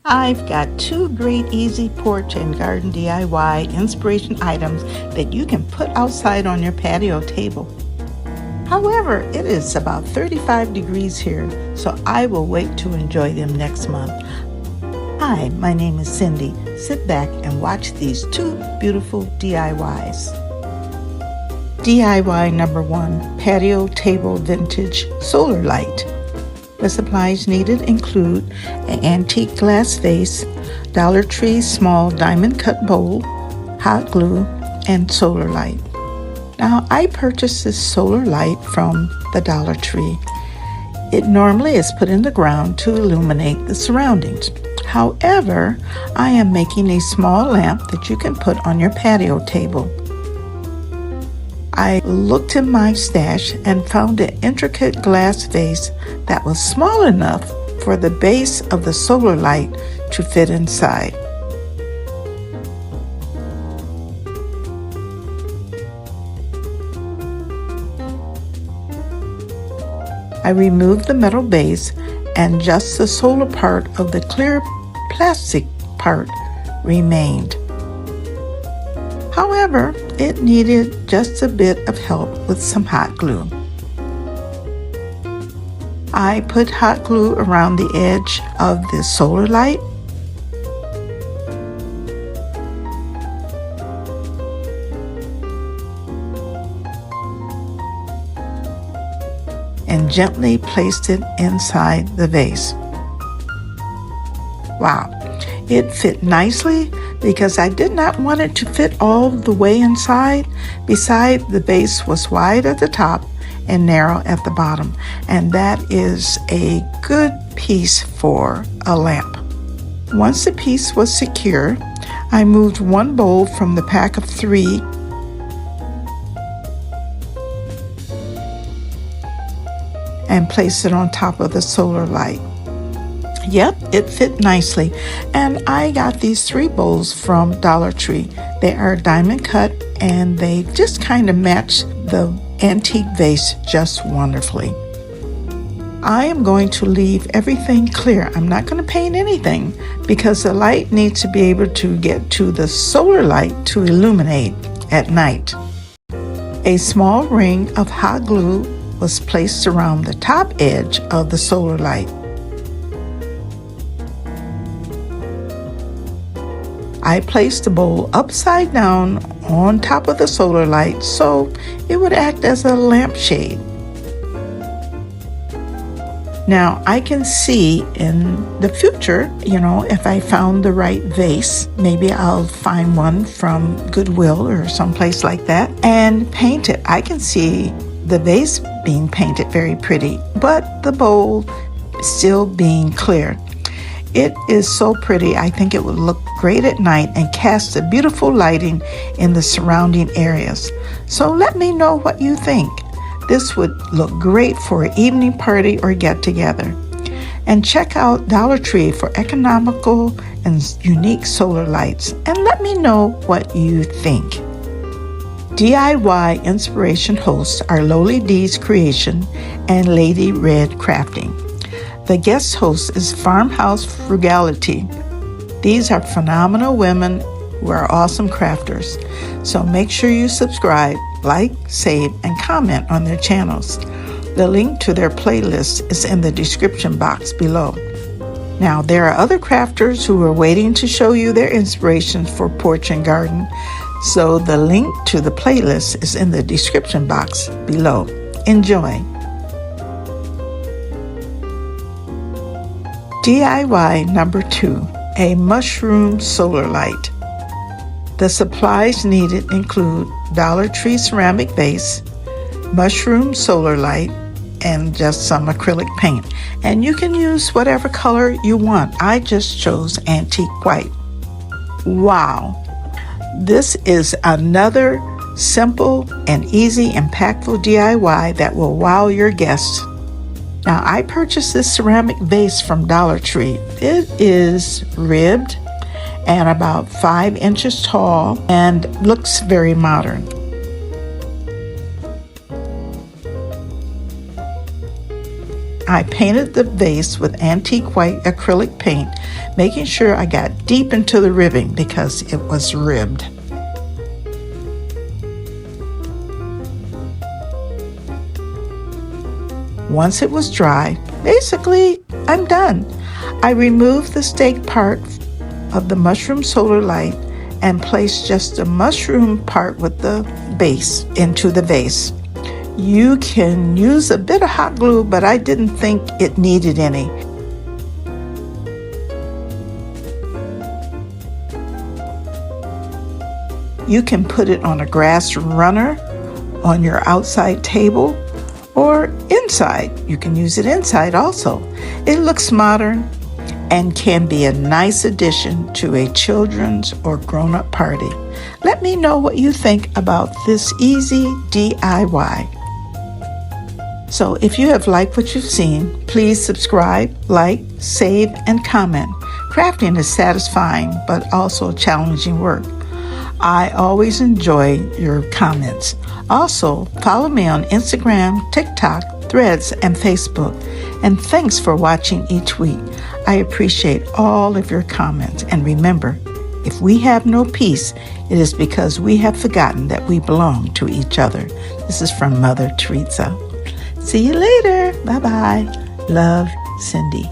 I've got two great easy porch and garden DIY inspiration items that you can put outside on your patio table. However, it is about 35 degrees here, so I will wait to enjoy them next month. Hi, my name is Cindy. Sit back and watch these two beautiful DIYs. DIY number 1, patio table vintage solar light. The supplies needed include an antique glass vase, Dollar Tree small diamond cut bowl, hot glue, and solar light. Now, I purchased this solar light from the Dollar Tree. It normally is put in the ground to illuminate the surroundings. However, I am making a small lamp that you can put on your patio table. I looked in my stash and found an intricate glass vase that was small enough for the base of the solar light to fit inside. I removed the metal base and just the solar part of the clear plastic part remained. However, it needed just a bit of help with some hot glue. I put hot glue around the edge of the solar light. And gently placed it inside the vase. Wow, it fit nicely because I did not want it to fit all the way inside. Besides, the base was wide at the top and narrow at the bottom, and that is a good piece for a lamp. Once the piece was secure, I moved one bowl from the pack of 3 and placed it on top of the solar light. Yep, it fit nicely. And I got these 3 bowls from Dollar Tree. They are diamond cut and they just kind of match the antique vase just wonderfully. I am going to leave everything clear. I'm not going to paint anything because the light needs to be able to get to the solar light to illuminate at night. A small ring of hot glue was placed around the top edge of the solar light. I placed the bowl upside down on top of the solar light so it would act as a lampshade. Now I can see in the future, if I found the right vase, maybe I'll find one from Goodwill or someplace like that and paint it. I can see the vase being painted very pretty, but the bowl still being clear. It is so pretty. I think it would look great at night and cast a beautiful lighting in the surrounding areas. So let me know what you think. This would look great for an evening party or get together. And check out Dollar Tree for economical and unique solar lights. And let me know what you think. DIY inspiration hosts are Lowly D's Creation and Lady Red Crafting. The guest host is Farmhouse Frugality. These are phenomenal women who are awesome crafters. So make sure you subscribe, like, save, and comment on their channels. The link to their playlist is in the description box below. Now, there are other crafters who are waiting to show you their inspirations for porch and garden. So the link to the playlist is in the description box below. Enjoy. DIY number 2, a mushroom solar light. The supplies needed include Dollar Tree ceramic vase, mushroom solar light, and just some acrylic paint. And you can use whatever color you want. I just chose antique white. Wow! This is another simple and easy, impactful DIY that will wow your guests. Now, I purchased this ceramic vase from Dollar Tree. It is ribbed and about 5 inches tall and looks very modern. I painted the vase with antique white acrylic paint, making sure I got deep into the ribbing because it was ribbed. Once it was dry, basically, I'm done. I removed the stake part of the mushroom solar light and placed just the mushroom part with the base into the vase. You can use a bit of hot glue, but I didn't think it needed any. You can put it on a grass runner, on your outside table, or inside. You can use it inside also. It looks modern and can be a nice addition to a children's or grown-up party. Let me know what you think about this easy DIY. So if you have liked what you've seen, please subscribe, like, save, and comment. Crafting is satisfying but also challenging work. I always enjoy your comments. Also, follow me on Instagram, TikTok, Threads, and Facebook. And thanks for watching each week. I appreciate all of your comments. And remember, if we have no peace, it is because we have forgotten that we belong to each other. This is from Mother Teresa. See you later. Bye-bye. Love, Cindy.